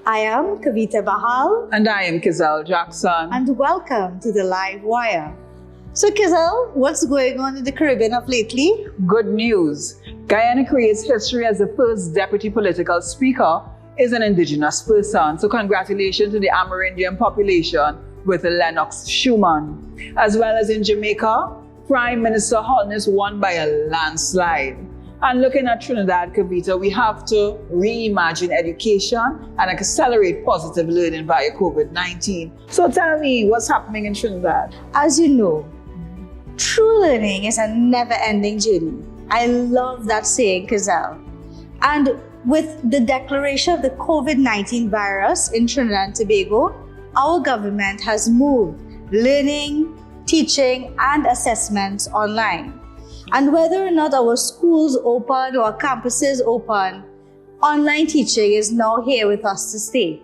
I am Kavita Bahal. And I am Kizal Jackson. And welcome to the Live Wire. So Kizal, what's going on in the Caribbean of lately? Good news. Guyana creates history as the first deputy political speaker is an indigenous person. So congratulations to the Amerindian population with Lennox Schumann. As well as in Jamaica, Prime Minister Holness won by a landslide. And looking at Trinidad, Kavita, we have to reimagine education and accelerate positive learning via COVID-19. So tell me, what's happening in Trinidad? As you know, true learning is a never-ending journey. I love that saying, Kizal. And with the declaration of the COVID-19 virus in Trinidad and Tobago, our government has moved learning, teaching, and assessments online. And whether or not our schools open or our campuses open, online teaching is now here with us to stay.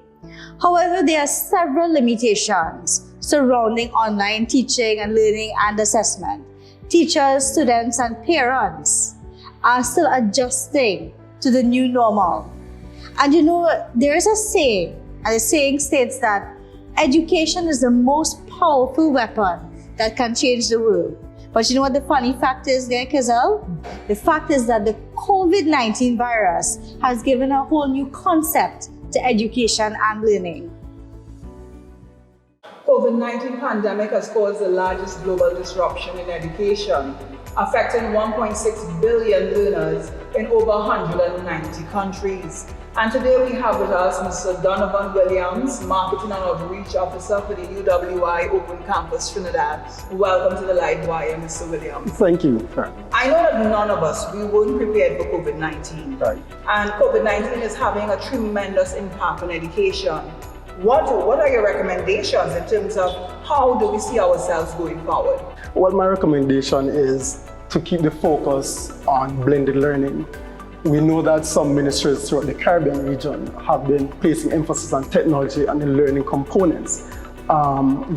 However, there are several limitations surrounding online teaching and learning and assessment. Teachers, students, and parents are still adjusting to the new normal. And you know, there is a saying, and the saying states that education is the most powerful weapon that can change the world. But you know what the funny fact is there, Kizal? The fact is that the COVID-19 virus has given a whole new concept to education and learning. COVID-19 pandemic has caused the largest global disruption in education, affecting 1.6 billion learners in over 190 countries. And today we have with us Mr. Donovan Williams, Marketing and Outreach Officer for the UWI Open Campus Trinidad. Welcome to the Live Wire, Mr. Williams. Thank you. I know that none of us, we weren't prepared for COVID-19. Right. And COVID-19 is having a tremendous impact on education. What are your recommendations in terms of how do we see ourselves going forward? Well, my recommendation is to keep the focus on blended learning. We know that some ministries throughout the Caribbean region have been placing emphasis on technology and the learning components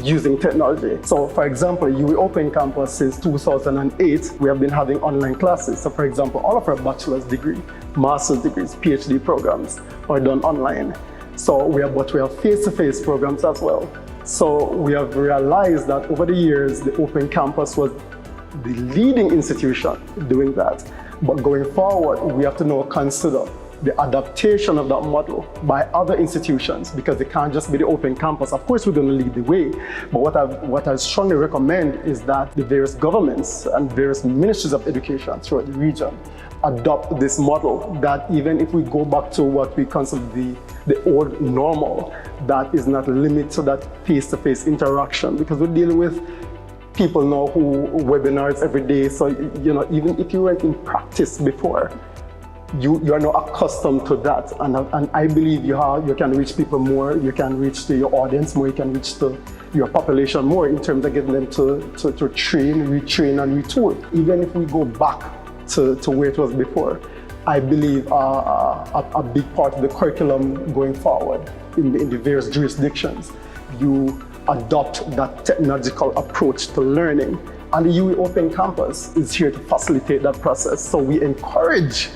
using technology. So for example, UWI Open Campus since 2008, we have been having online classes. So for example, all of our bachelor's degree, master's degrees, PhD programs are done online. So we have face-to-face programs as well. So we have realized that over the years, the Open Campus was the leading institution doing that. But going forward, we have to now consider the adaptation of that model by other institutions, because it can't just be the Open Campus. Of course, we're going to lead the way, but what I strongly recommend is that the various governments and various ministries of education throughout the region adopt this model, that even if we go back to what we consider the old normal, that is not limited to that face-to-face interaction, because we're dealing with people now who webinars every day. So, you know, even if you weren't in practice before, you are now accustomed to that. And I believe you can reach people more, you can reach to your audience more, you can reach to your population more in terms of getting them to train, retrain, and retool. Even if we go back to where it was before, I believe a big part of the curriculum going forward in the various jurisdictions, you adopt that technological approach to learning. And the UWI Open Campus is here to facilitate that process. So we encourage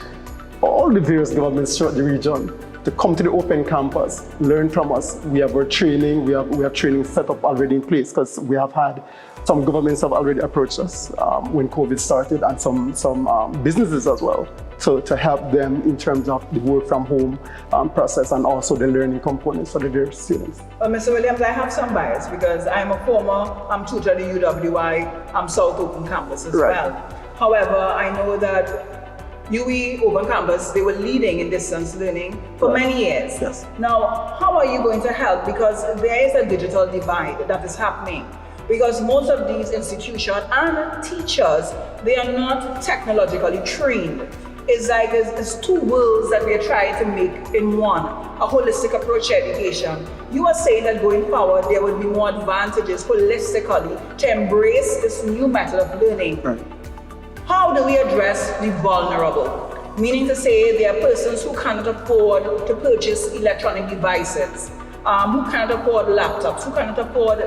all the various governments throughout the region to come to the Open Campus, learn from us. We have our training, we have training set up already in place, because we have had some governments have already approached us when COVID started, and some businesses as well, to help them in terms of the work from home process and also the learning components for the various students. Mr. Williams, I have some bias because I'm a former tutor at the UWI South Open Campus as well. However, I know that UWI Open Campus, they were leading in distance learning for many years. Yes. Now, how are you going to help? Because there is a digital divide that is happening. Because most of these institutions and teachers, they are not technologically trained. It's like it's two worlds that we are trying to make in one, a holistic approach to education. You are saying that going forward, there will be more advantages holistically to embrace this new method of learning. Right. How do we address the vulnerable? Meaning to say there are persons who cannot afford to purchase electronic devices, who cannot afford laptops, who cannot afford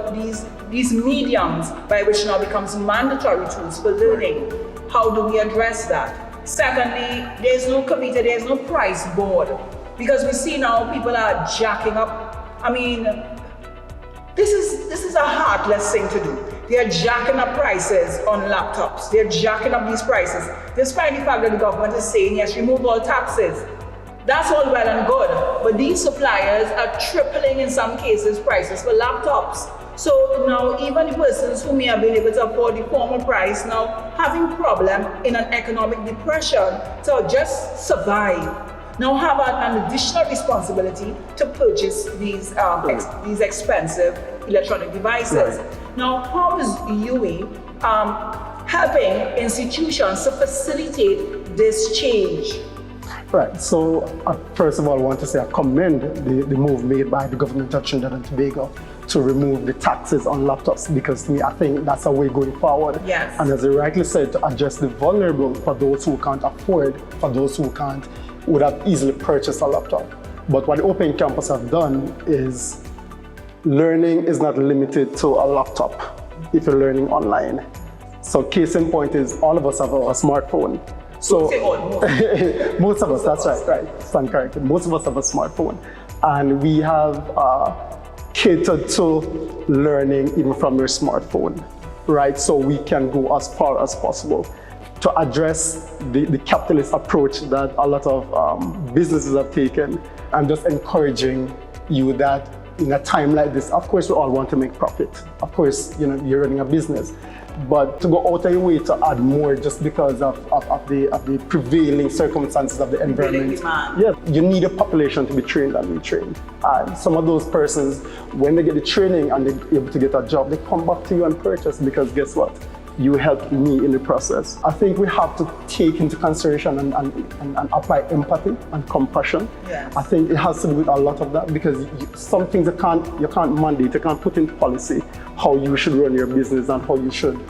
these mediums by which now becomes mandatory tools for learning. How do we address that? Secondly, there's no price board because we see now people are jacking up. I mean, this is a heartless thing to do. They are jacking up prices on laptops. They're jacking up these prices, despite the fact that the government is saying, yes, remove all taxes. That's all well and good, but these suppliers are tripling in some cases prices for laptops. So now even the persons who may have been able to afford the former price now having problem in an economic depression to just survive. Now have an additional responsibility to purchase these expensive electronic devices. Right. Now, how is UE helping institutions to facilitate this change? Right. So first of all, I want to say I commend the move made by the government of Trinidad and Tobago to remove the taxes on laptops, because to me, I think that's a way going forward. Yes. And as you rightly said, to address the vulnerable, for those who can't afford, for those who would have easily purchased a laptop. But what the Open Campus have done is learning is not limited to a laptop if you're learning online. So case in point is all of us have a smartphone. So most of us, that's right, stand corrected. Most of us have a smartphone, and we have catered to learning even from your smartphone, right? So we can go as far as possible to address the capitalist approach that a lot of businesses have taken. I'm just encouraging you that in a time like this, of course, we all want to make profit. Of course, you know, you're running a business. But to go out of your way to add more just because of the prevailing circumstances of the environment. Yeah, you need a population to be trained and retrained. And some of those persons, when they get the training and they're able to get a job, they come back to you and purchase, because guess what? You helped me in the process. I think we have to take into consideration and apply empathy and compassion. Yes. I think it has to do with a lot of that, because some things you can't mandate, you can't put in policy how you should run your business and how you should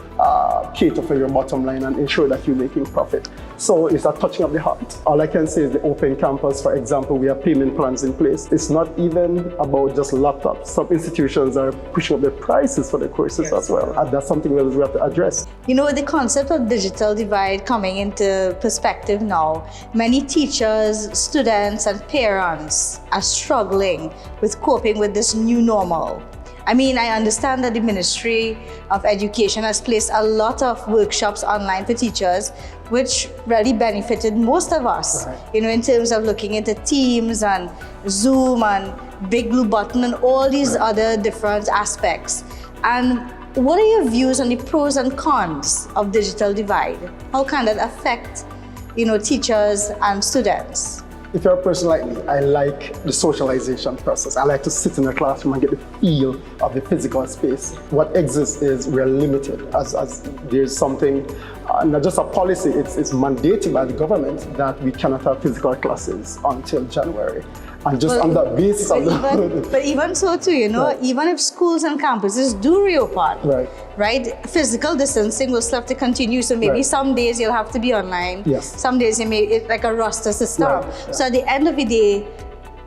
cater for your bottom line and ensure that you're making profit. So it's a touching of the heart. All I can say is the Open Campus, for example, we have payment plans in place. It's not even about just laptops. Some institutions are pushing up their prices for their courses as well. And that's something that we have to address. You know, the concept of digital divide coming into perspective now, many teachers, students, and parents are struggling with coping with this new normal. I mean, I understand that the Ministry of Education has placed a lot of workshops online for teachers, which really benefited most of us, right, you know, in terms of looking into Teams and Zoom and Big Blue Button and all these right, other different aspects. And what are your views on the pros and cons of digital divide? How can that affect, you know, teachers and students? If you're a person like me, I like the socialization process. I like to sit in a classroom and get the feel of the physical space. What exists is we're limited, as there's something, not just a policy, it's mandated by the government that we cannot have physical classes until January. And just on that basis but even so too, you know, right, even if schools and campuses do reopen, right, physical distancing will still have to continue. So maybe right, some days you'll have to be online. Yes. Some days you may, it's like a roster system. Right. So at the end of the day,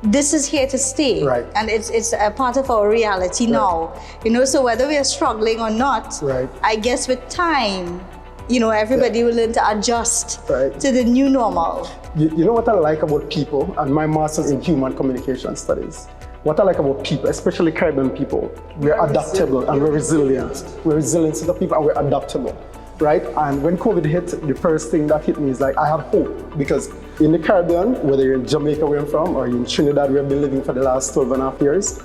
this is here to stay. Right. And it's a part of our reality now. You know, so whether we are struggling or not, right, I guess with time, you know, everybody will learn to adjust right, to the new normal. You know what I like about people, and my master's in human communication studies, what I like about people, especially Caribbean people, we're adaptable and we're resilient. We're resilient to the people and we're adaptable, right? And when COVID hit, the first thing that hit me is like, I have hope, because in the Caribbean, whether you're in Jamaica where I'm from or in Trinidad where I've been living for the last 12 and a half years,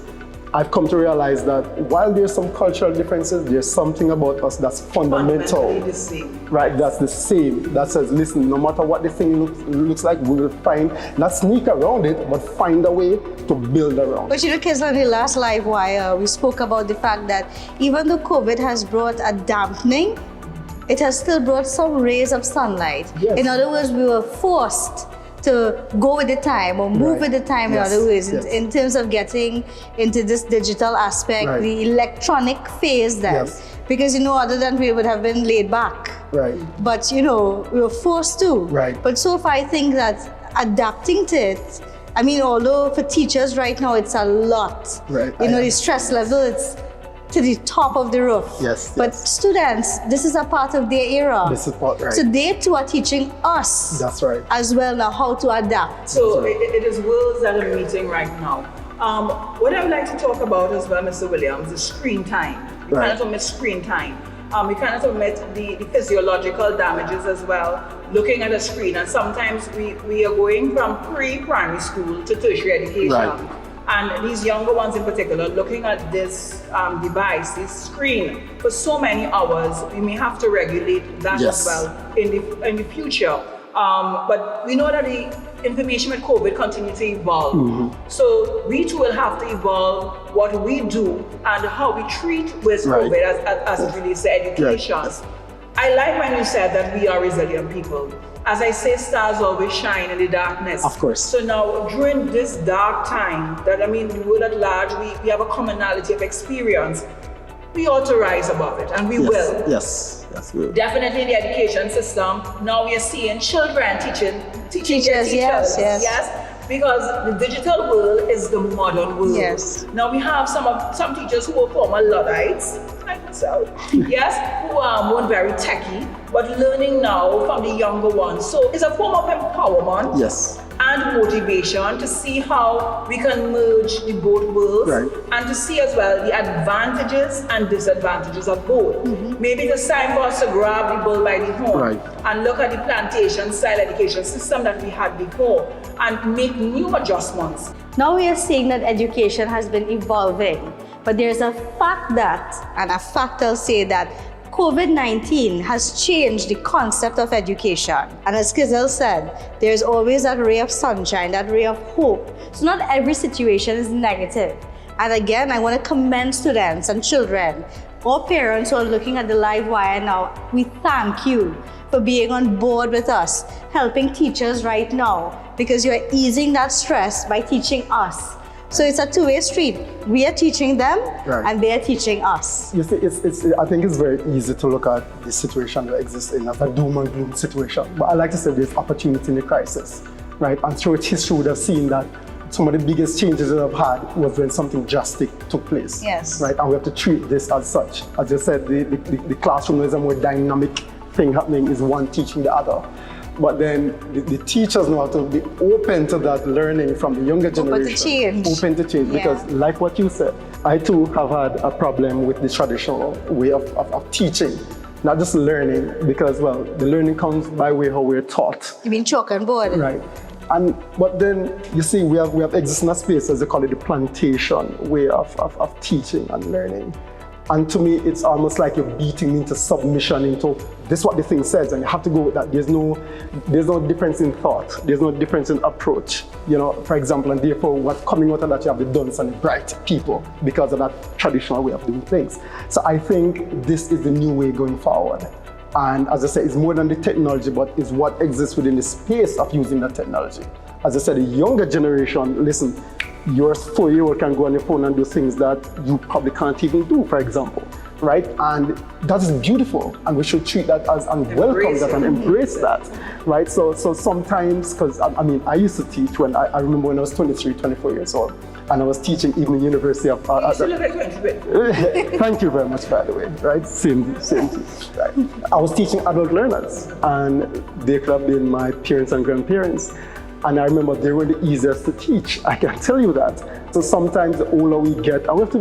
I've come to realize that while there's some cultural differences, there's something about us that's fundamental. The same. Right, that's the same. That says, listen, no matter what the thing looks like, we will find, not sneak around it, but find a way to build around it. But you know, Kizla, on the last live wire, we spoke about the fact that even though COVID has brought a dampening, it has still brought some rays of sunlight. Yes. In other words, we were forced to go with the time or move Right. with the time, Yes. in other ways, Yes. in terms of getting into this digital aspect, Right. the electronic phase then. Yes. Because, you know, other than we would have been laid back. Right. But, you know, we were forced to. Right. But so far, I think that adapting to it, I mean, although for teachers right now, it's a lot. Right. You know, the stress level, to the top of the roof. Yes, But yes. students, this is a part of their era. This is part, right. So they too are teaching us That's right. as well now how to adapt. So it is worlds that are meeting right now. What I would like to talk about as well, Mr. Williams, is screen time. We Right. cannot omit screen time. We cannot omit the physiological damages as well, looking at a screen. And sometimes we are going from pre-primary school to tertiary education. Right. And these younger ones in particular, looking at this device, this screen, for so many hours, we may have to regulate that Yes. as well in the future. But we know that the information with COVID continue to evolve. So we too will have to evolve what we do and how we treat with Right. COVID as it relates to education. Yes. I like when you said that we are resilient people. As I say, stars always shine in the darkness. Of course. So now, during this dark time, the world at large, we have a commonality of experience. We ought to rise above it, and we will. Yes, we will. Definitely the education system. Now we are seeing children teaching Teachers, their teachers. yes. Because the digital world is the modern world. Yes. Now we have some teachers who are former Luddites, like myself, yes, who weren't very techy, but learning now from the younger ones. So it's a form of empowerment. Yes. And motivation to see how we can merge the both worlds, Right. and to see as well the advantages and disadvantages of both. Maybe it's time for us to grab the bull by the horn Right. and look at the plantation style education system that we had before and make new adjustments. Now we are seeing that education has been evolving, but there's a fact that, and a fact I'll say that, COVID-19 has changed the concept of education. And as Kizel said, there's always that ray of sunshine, that ray of hope. So not every situation is negative. And again, I want to commend students and children or parents who are looking at the live wire now. We thank you for being on board with us, helping teachers right now, because you're easing that stress by teaching us. So it's a two-way street. We are teaching them, Right. and they are teaching us. You see, I think it's very easy to look at the situation that exists in as a doom and gloom situation. But I like to say there's opportunity in the crisis, right? And through history, we have seen that some of the biggest changes that I've had was when something drastic took place. Yes. Right? And we have to treat this as such. As you said, the classroom is a more dynamic thing happening, is one teaching the other. But then the teachers know how to be open to that learning from the younger generation. Open to change. Yeah. Because like what you said, I too have had a problem with the traditional way of teaching. Not just learning, because well, the learning comes by way how we're taught. You mean chalk and board? Right. But then you see we have existing space, as they call it, the plantation way of teaching and learning. And to me, it's almost like you're beating me into submission into this is what the thing says, and you have to go with that. There's no difference in thought. There's no difference in approach. You know, for example, and therefore what's coming out of that, you have the dunce and the bright people because of that traditional way of doing things. So I think this is the new way going forward. And as I said, it's more than the technology, but it's what exists within the space of using that technology. As I said, the younger generation, listen, your 4-year-old can go on your phone and do things that you probably can't even do, for example, right? And that is beautiful, and we should treat that as and welcome that and embrace that, right? So sometimes, because I mean, I used to teach when I remember when I was 23, 24 years old, and I was teaching even in University of. You still look like 23. Thank you very much, by the way. Right, same. Right. I was teaching adult learners, and they could have been my parents and grandparents. And I remember they were the easiest to teach. I can tell you that. So sometimes the older we get, and we have to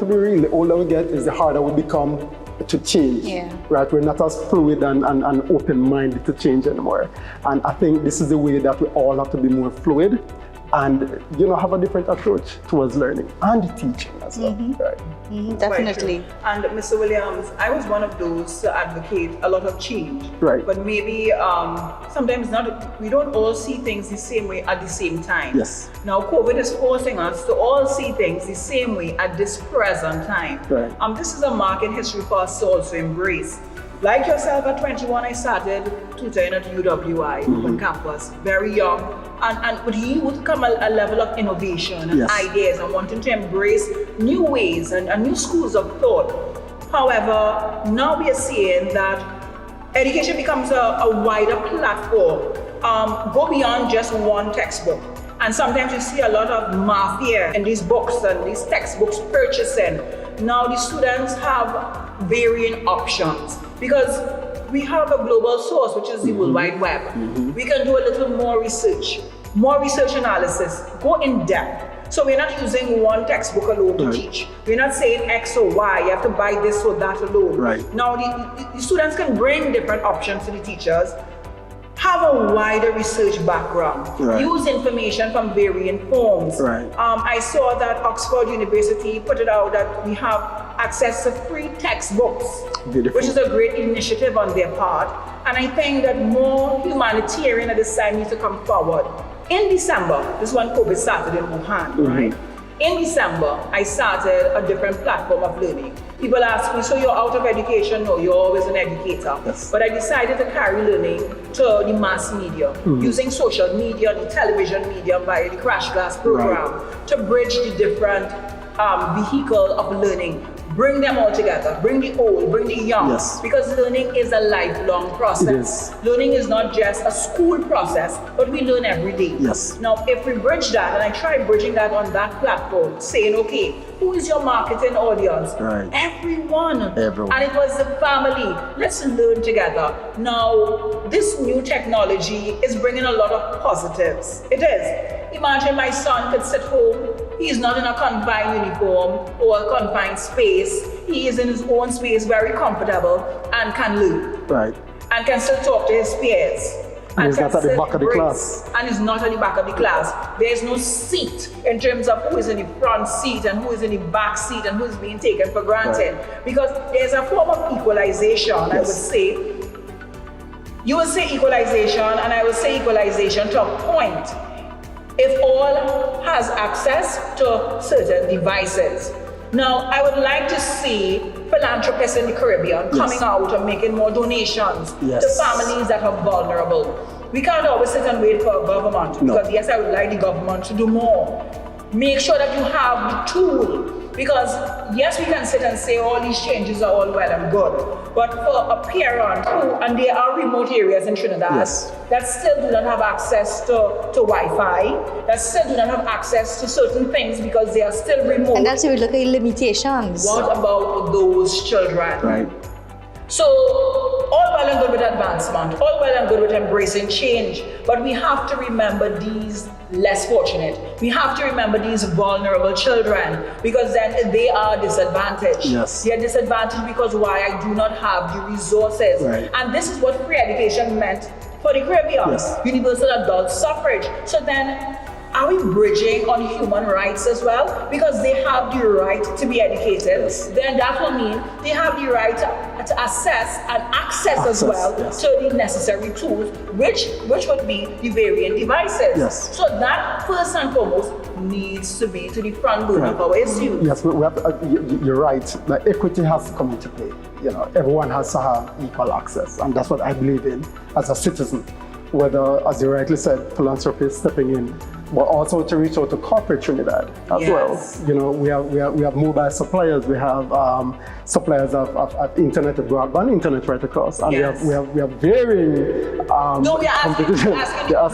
be real. The older we get, is the harder we become to change. Yeah. Right? We're not as fluid and open-minded to change anymore. And I think this is the way that we all have to be more fluid and have a different approach towards learning and teaching as well. Right? Definitely. And Mr. Williams, I was one of those to advocate a lot of change. Right. But maybe sometimes we don't all see things the same way at the same time. Yes. Now COVID is forcing us to all see things the same way at this present time. Right. This is a mark in history for us to also embrace. Like yourself, at 21, I started tutoring at UWI, open campus, very young. And with you would come a level of innovation and Yes. ideas and wanting to embrace new ways and new schools of thought. However, now we are seeing that education becomes a wider platform, go beyond just one textbook. And sometimes you see a lot of mafia in these books and these textbooks purchasing. Now the students have varying options because we have a global source, which is the World Wide Web. We can do a little more research analysis, go in depth. So we're not using one textbook alone to teach. We're not saying X or Y, you have to buy this or that alone. Now the students can bring different options to the teachers, have a wider research background, use information from varying forms. I saw that Oxford University put it out that we have access to free textbooks, which is a great initiative on their part. And I think that more humanitarian at this time need to come forward. In December, this one COVID started in Wuhan, right? In December, I started a different platform of learning. People ask me, so you're out of education? No, you're always an educator. But I decided to carry learning to the mass media, using social media, the television media via the Crash Class program to bridge the different vehicle of learning. Bring them all together, bring the old, bring the young, because learning is a lifelong process. Learning is not just a school process, but we learn every day. Now, if we bridge that, and I try bridging that on that platform, saying, okay, who is your marketing audience? Everyone. And it was the family. Let's learn together. Now, this new technology is bringing a lot of positives. It is. Imagine my son could sit home. He's not in a confined uniform or a confined space. He is in his own space, very comfortable, and can learn. And can still talk to his peers. And he's not at the back of the class. And he's not at the back of the class. There's no seat in terms of who is in the front seat and who is in the back seat and who's being taken for granted. Because there's a form of equalization, I would say. You would say equalization, and I would say equalization to a point. If all has access to certain devices. Now, I would like to see philanthropists in the Caribbean coming out and making more donations to families that are vulnerable. We can't always sit and wait for a government, because yes, I would like the government to do more. Make sure that you have the tool, because yes, we can sit and say all these changes are all well and good, but for a parent who, and there are remote areas in Trinidad that still do not have access to Wi-Fi, that still do not have access to certain things because they are still remote. And that's where we look at limitations. What about those children? So, all well and good with advancement, all well and good with embracing change, but we have to remember these less fortunate. We have to remember these vulnerable children, because then they are disadvantaged. They are disadvantaged because why? I do not have the resources. And this is what free education meant for the Caribbean, universal adult suffrage. So then, are we bridging on human rights as well? Because they have the right to be educated. Then that will mean they have the right to assess and access as well to the necessary tools, which would be the varying devices. So that first and foremost needs to be to the front burner of our issue. Yes, we have, you're right. The equity has to come into play. You know, everyone has to have equal access, and that's what I believe in as a citizen. Whether, as you rightly said, philanthropy stepping in, but also to reach out to corporate Trinidad as well. You know, we have mobile suppliers, we have suppliers of internet, broadband internet right across, and we have varying no, we are asking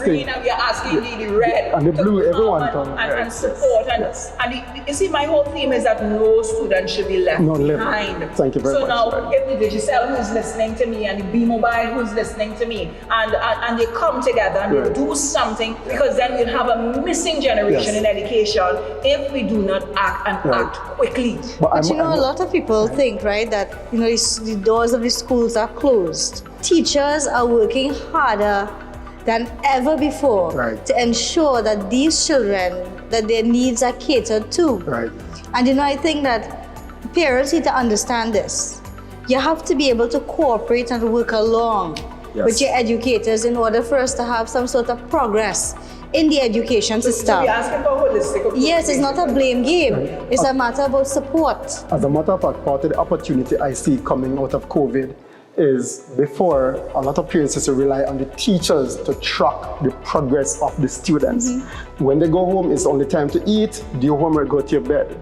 green, and we are asking the red and the blue, everyone and support. And you see, my whole theme is that no student should be left behind. Thank you very much. So now, if the Digicel who is listening to me and the B-Mobile who is listening to me, and they come together and they do something, because then we'll have a missing generation in education if we do not act and act quickly. But you know, a lot of people think, right, that you know the doors of the schools are closed. Teachers are working harder than ever before to ensure that these children, that their needs are catered to. And you know, I think that parents need to understand this. You have to be able to cooperate and work along with your educators in order for us to have some sort of progress in the education system. So we're asking for holistic approach. Yes, it's not a blame game. It's a matter about support. As a matter of fact, part of the opportunity I see coming out of COVID is, before, a lot of parents used to rely on the teachers to track the progress of the students. When they go home, it's only time to eat, do your homework, go to your bed.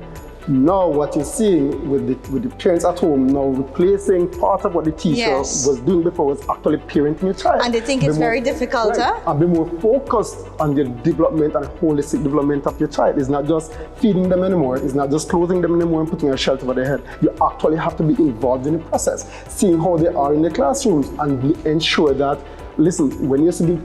Now what you're seeing with the parents at home now replacing part of what the teacher Yes. was doing before was actually parenting your child. And they think it's Be more- very difficult, right, huh? and be more focused on the development and holistic development of your child. It's not just feeding them anymore. It's not just clothing them anymore and putting a shelter over their head. You actually have to be involved in the process, seeing how they are in the classrooms and ensure that, listen, when you used to be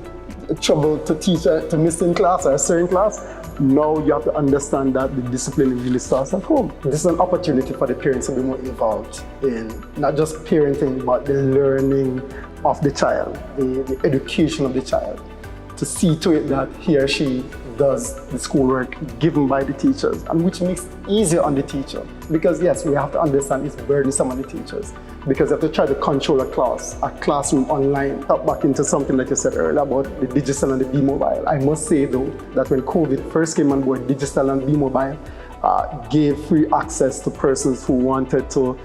trouble to teach to miss in class or a certain class, now you have to understand that the discipline really starts at home. This is an opportunity for the parents to be more involved in not just parenting, but the learning of the child, the education of the child, to see to it that he or she does the schoolwork given by the teachers, and which makes it easier on the teacher. Because yes, we have to understand it's burdensome on the teachers, because you have to try to control a classroom online. Tap back into something that you said earlier about the digital and the B-mobile. I must say though, that when COVID first came on board, digital and B-mobile gave free access to persons who wanted to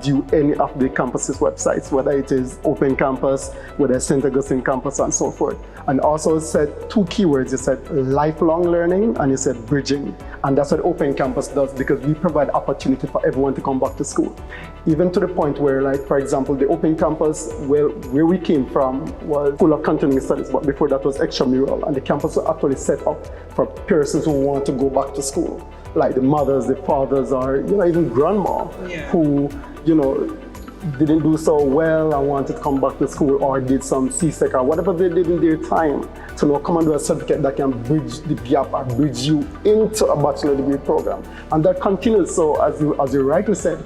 view any of the campus's websites, whether it is Open Campus, whether it's St. Augustine Campus and so forth. And also said two keywords, you said lifelong learning and you said bridging. And that's what Open Campus does, because we provide opportunity for everyone to come back to school. Even to the point where, like, for example, the Open Campus, where we came from was School of Continuing Studies, but before that was extramural. And the campus was actually set up for persons who want to go back to school, like the mothers, the fathers, or even grandma who didn't do so well and wanted to come back to school, or did some CSEC or whatever they did in their time, to now come and do a certificate that can bridge the gap or bridge you into a bachelor degree program. And that continues. So as you rightly said,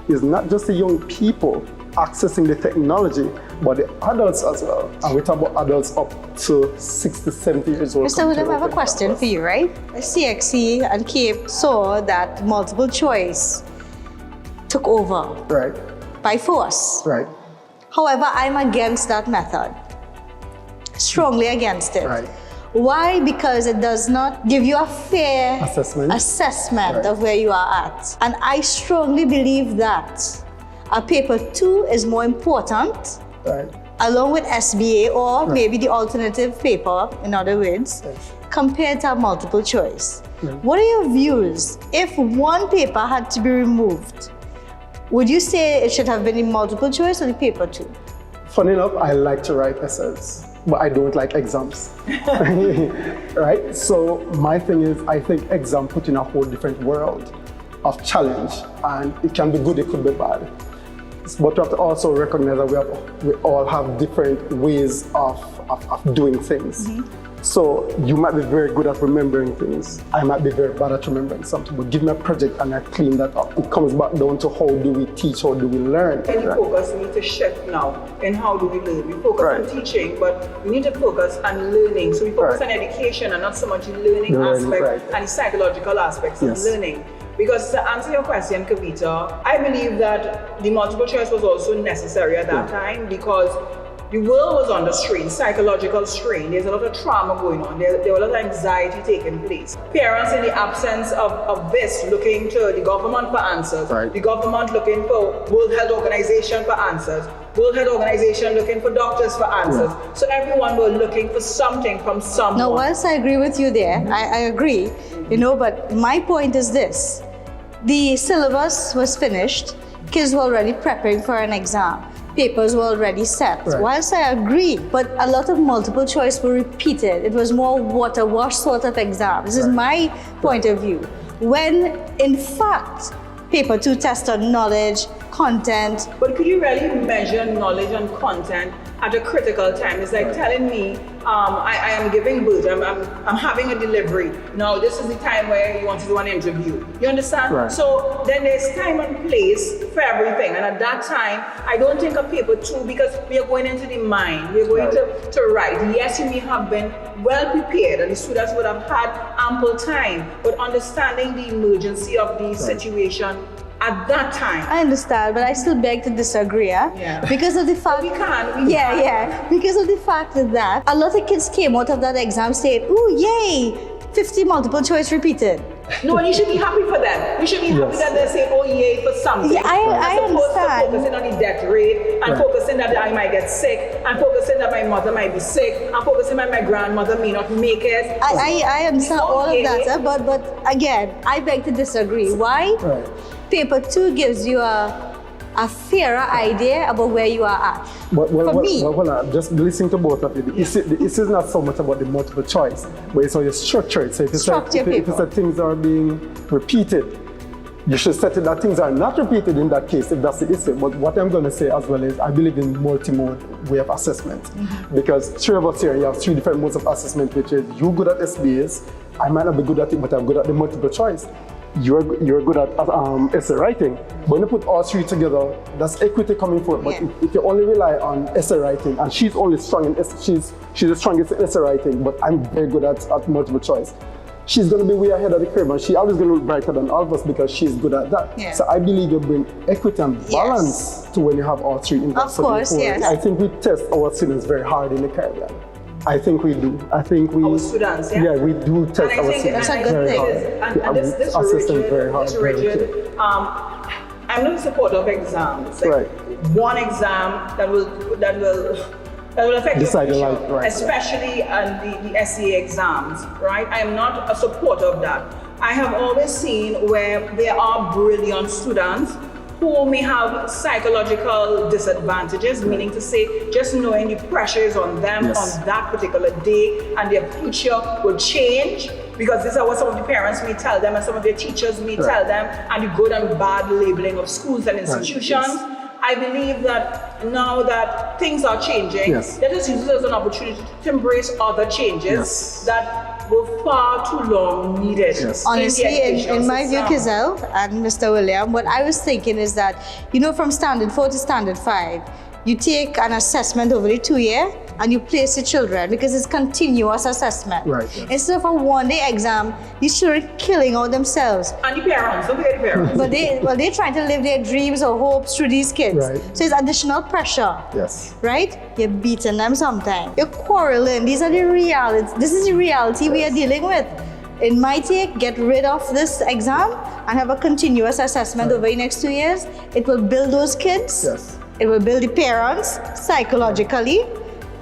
it's not just the young people accessing the technology, but the adults as well. And we talk about adults up to 60, 70 years old. Mr. William, I have a question for you, right? CXC and CAPE saw that multiple choice took over Right, by force. right, However, I'm against that method. Strongly against it. right. Why? Because it does not give you a fair Assessment. assessment Right. of where you are at. And I strongly believe that a paper 2 is more important, Right. along with SBA or maybe the alternative paper, in other words, Yes. compared to a multiple choice. What are your views? If one paper had to be removed, would you say it should have been the multiple choice or the paper 2? Funny enough, I like to write essays, but I don't like exams. Right? So my thing is, I think exam put in a whole different world of challenge, and it can be good, it could be bad. But we have to also recognize that we all have different ways of doing things. So you might be very good at remembering things. I might be very bad at remembering something, but give me a project and I clean that up. It comes back down to how do we teach, how do we learn. And the focus needs to shift now in how do we learn. We focus on teaching, but we need to focus on learning. So we focus on education and not so much learning aspect and the psychological aspects of learning. Because to answer your question, Kavita, I believe that the multiple choice was also necessary at that time, because the world was under strain, psychological strain. There's a lot of trauma going on. There was a lot of anxiety taking place. Parents, in the absence of this, looking to the government for answers. Right. The government looking for World Health Organization for answers. World Health Organization looking for doctors for answers. So everyone was looking for something from someone. Now, whilst I agree with you there, I agree, but my point is this. The syllabus was finished. Kids were already preparing for an exam. Papers were already set. Right. Whilst I agree, but a lot of multiple choice were repeated. It was more water wash sort of exam. This is my point of view. When in fact, paper 2 test on knowledge, content. But could you really measure knowledge and content at a critical time? It's like telling me, I am giving birth, I'm having a delivery. Now this is the time where you want to do an interview. You understand? Right. So then there's time and place for everything. And at that time, I don't think of paper 2, because we are going into the mind. We're going to write. Yes, you may have been well prepared and the students would have had ample time, but understanding the emergency of the situation at that time. I understand, but I still beg to disagree, Yeah. because of the fact. We can. Because of the fact that a lot of kids came out of that exam saying, "Ooh, yay! 50 multiple choice repeated." No, and you should be happy for them. You should be happy Yes. that they're saying, oh, yay, for something. Yeah, I As opposed to understand. focusing on the death rate and Right. focusing that I might get sick and focusing that my mother might be sick and focusing that my grandmother may not make it. I understand all of Okay. that, but again, I beg to disagree. Why? Right. Paper 2 gives you a fairer idea about where you are at. For me. hold on. Just listening to both of you. The issue is not so much about the multiple choice, but it's how you structure it. So if you Structure if you paper. said things are being repeated, you should set it that things are not repeated in that case, if that's the issue. But what I'm going to say as well is I believe in multi-mode way of assessment. Because three of us here, you have three different modes of assessment, which is you good at SBAs, I might not be good at it, but I'm good at the multiple choice. You're good at essay writing. But when you put all three together, that's equity coming forward. But Yeah. if you only rely on essay writing, and she's only strong in she's the strongest in essay writing, but I'm very good at multiple choice. She's going to be way ahead of the curve, and she's always going to look brighter than all of us because she's good at that. Yeah. So I believe you bring equity and balance to when you have all three involved. Of course, yes. I think we test our students very hard in the Caribbean. I think we do. I think we. Our students, yeah? Yeah, we do test And I our think students That's a good very thing. hard. And this assess them very hard. this very rigid, clear. I'm not in support of exams. Like Right. one exam that will affect Decide your your future, life, right. especially the SEA exams, right? I am not a supporter of that. I have always seen where there are brilliant students who may have psychological disadvantages, meaning to say, just knowing the pressure is on them Yes. on that particular day and their future will change, because this is what some of the parents may tell them and some of their teachers may tell them, and the good and bad labeling of schools and institutions. yes. I believe that now that things are changing, Yes. let us use it as an opportunity to embrace other changes Yes. that were far too long needed. Yes. Honestly, in my view, system. Kizelle and Mr. William, what I was thinking is that, from standard 4 to standard 5, you take an assessment over the 2-year and you place the children because it's continuous assessment. Right, yes. Instead of a one-day exam, these children killing out themselves. And the parents, don't forget the parents. But they're trying to live their dreams or hopes through these kids. Right. So it's additional pressure. Yes. Right? You're beating them sometimes. You're quarreling. These are the realities. This is the reality we are dealing with. In my take, get rid of this exam and have a continuous assessment over the next 2 years. It will build those kids. Yes. It will build the parents psychologically.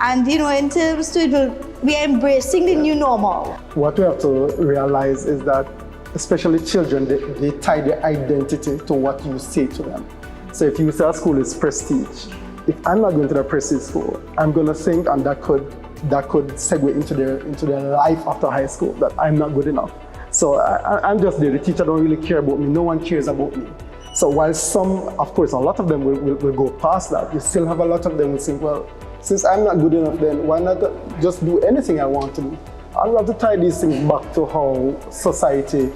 And in terms to we are embracing the new normal. What we have to realize is that, especially children, they tie their identity to what you say to them. So if you say a school is prestige, if I'm not going to the prestige school, I'm going to think, and that could segue into their life after high school, that I'm not good enough. So I'm just there. The teacher don't really care about me. No one cares about me. So while some, of course, a lot of them will go past that, you still have a lot of them who think, well, since I'm not good enough, then why not just do anything I want to do? I love to tie these things back to how society,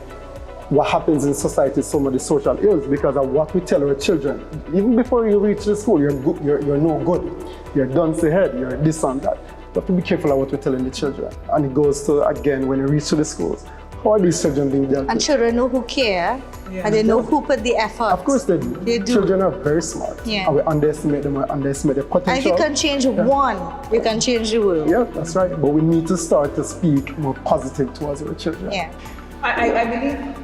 what happens in society, some of the social ills, because of what we tell our children. Even before you reach the school, you're no good. You're dunce ahead, you're this and that. You have to be careful of what we're telling the children. And it goes to, again, when you reach to the schools, how are these children being dealt And with? children know who care and they know who put the effort. Of course they do. They do. Children are very smart. Yeah. And we underestimate them, we underestimate their And if potential. you can change one, you can change the world. Yeah, that's right. But we need to start to speak more positive towards our children. Yeah. I believe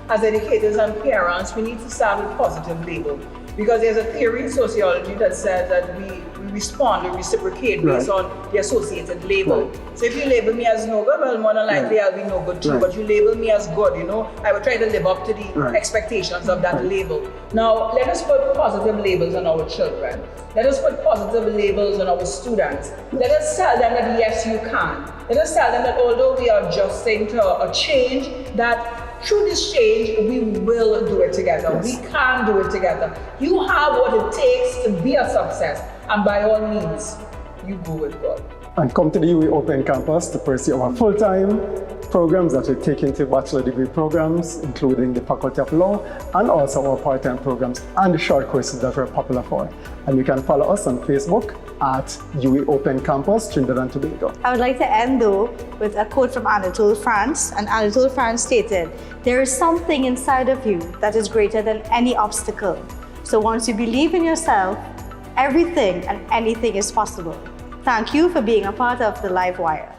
as educators and parents, we need to start with positive label. Because there's a theory in sociology that says that we respond or reciprocate based Right. on the associated label. Right. So if you label me as no good, well, more than likely I'll be no good too. Right. But you label me as good, I will try to live up to the Right. expectations of that label. Now, let us put positive labels on our children. Let us put positive labels on our students. Let us tell them that yes, you can. Let us tell them that although we are adjusting to a change, that through this change, we will do it together. Yes. We can do it together. You have what it takes to be a success. And by all means, you go with God. And come to the UWI Open Campus to pursue our full-time programs that we take into bachelor degree programs, including the Faculty of Law, and also our part-time programs and the short courses that we're popular for. And you can follow us on Facebook at UWI Open Campus, Trinidad and Tobago. I would like to end though with a quote from Anatole France. And Anatole France stated, "There is something inside of you that is greater than any obstacle. So once you believe in yourself, everything and anything is possible." Thank you for being a part of the Live Wire.